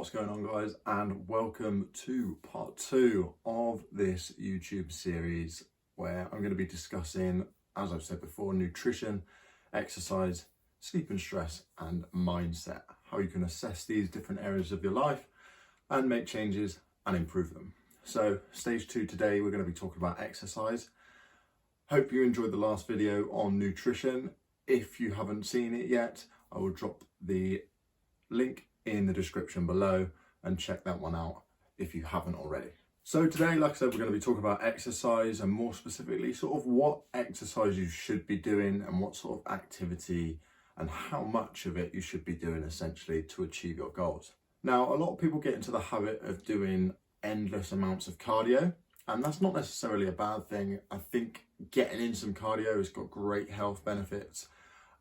What's going on, guys, and welcome to part 2 of this YouTube series where I'm going to be discussing, as I've said before, nutrition, exercise, sleep and stress, and mindset, how you can assess these different areas of your life and make changes and improve them. So stage 2 today, we're going to be talking about exercise. Hope you enjoyed the last video on nutrition. If you haven't seen it yet, I will drop the link in the description below and check that one out if you haven't already. So today, like I said, we're going to be talking about exercise and more specifically sort of what exercise you should be doing and what sort of activity and how much of it you should be doing essentially to achieve your goals. Now, a lot of people get into the habit of doing endless amounts of cardio, and that's not necessarily a bad thing. I think getting in some cardio has got great health benefits,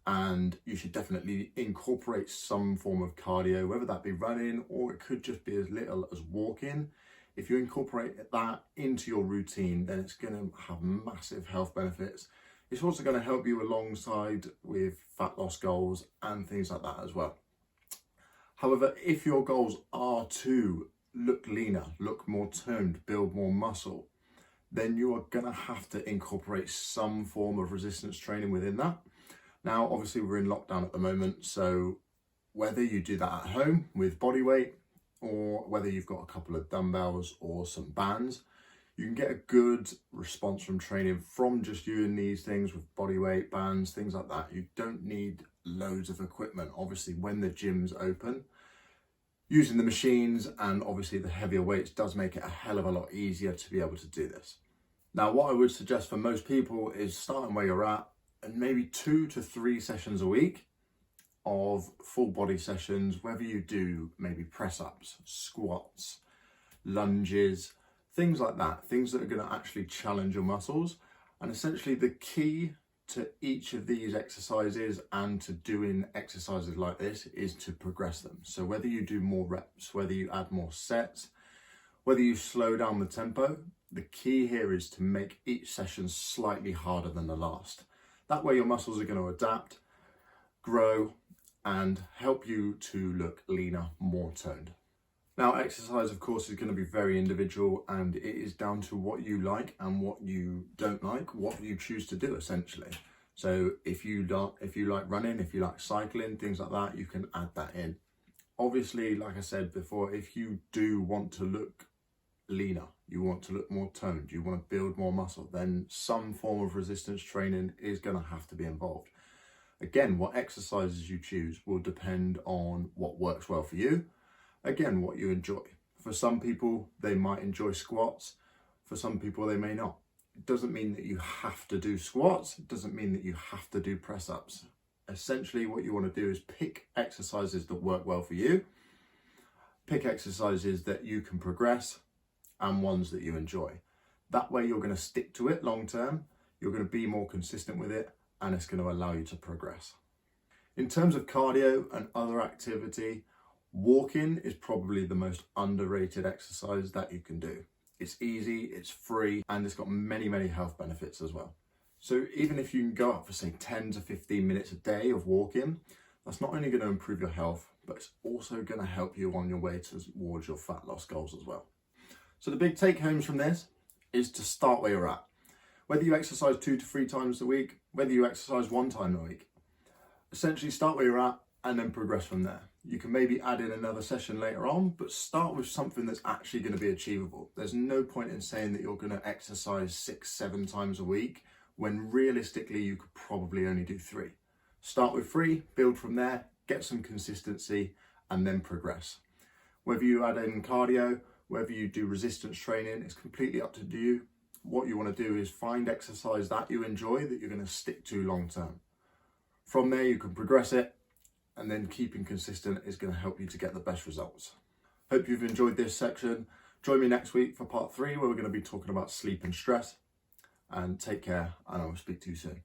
and you should definitely incorporate some form of cardio, whether that be running or it could just be as little as walking. If you incorporate that into your routine, then it's going to have massive health benefits. It's also going to help you alongside with fat loss goals and things like that as well. However, if your goals are to look leaner, look more toned, build more muscle, then you are going to have to incorporate some form of resistance training within that. Now, obviously we're in lockdown at the moment, so whether you do that at home with body weight or whether you've got a couple of dumbbells or some bands, you can get a good response from training from just doing these things with body weight, bands, things like that. You don't need loads of equipment. Obviously, when the gym's open, using the machines and obviously the heavier weights does make it a hell of a lot easier to be able to do this. Now, what I would suggest for most people is starting where you're at, and maybe 2 to 3 sessions a week of full body sessions, whether you do maybe press ups, squats, lunges, things like that, things that are going to actually challenge your muscles. And essentially the key to each of these exercises and to doing exercises like this is to progress them. So whether you do more reps, whether you add more sets, whether you slow down the tempo, the key here is to make each session slightly harder than the last. That way your muscles are going to adapt, grow, and help you to look leaner, more toned. Now, exercise, of course, is going to be very individual, and it is down to what you like and what you don't like, what you choose to do, essentially. So if you like running, if you like cycling, things like that, you can add that in. Obviously, like I said before, if you do want to look leaner, you want to look more toned, you want to build more muscle, then some form of resistance training is going to have to be involved. Again, what exercises you choose will depend on what works well for you. Again, what you enjoy. For some people, they might enjoy squats. For some people, they may not. It doesn't mean that you have to do squats. It doesn't mean that you have to do press ups. Essentially, what you want to do is pick exercises that work well for you. Pick exercises that you can progress and ones that you enjoy. That way you're going to stick to it long term, you're going to be more consistent with it, and it's going to allow you to progress. In terms of cardio and other activity, walking is probably the most underrated exercise that you can do. It's easy, it's free, and it's got many, many health benefits as well. So even if you can go up for say 10 to 15 minutes a day of walking, that's not only going to improve your health, but it's also going to help you on your way towards your fat loss goals as well. So the big take homes from this is to start where you're at. Whether you exercise 2 to 3 times a week, whether you exercise 1 time a week, essentially start where you're at and then progress from there. You can maybe add in another session later on, but start with something that's actually going to be achievable. There's no point in saying that you're going to exercise 6, 7 times a week when realistically you could probably only do 3. Start with 3, build from there, get some consistency, and then progress. Whether you add in cardio, whether you do resistance training, it's completely up to you. What you want to do is find exercise that you enjoy, that you're going to stick to long term. From there, you can progress it, and then keeping consistent is going to help you to get the best results. Hope you've enjoyed this section. Join me next week for part 3, where we're going to be talking about sleep and stress. And take care, and I will speak to you soon.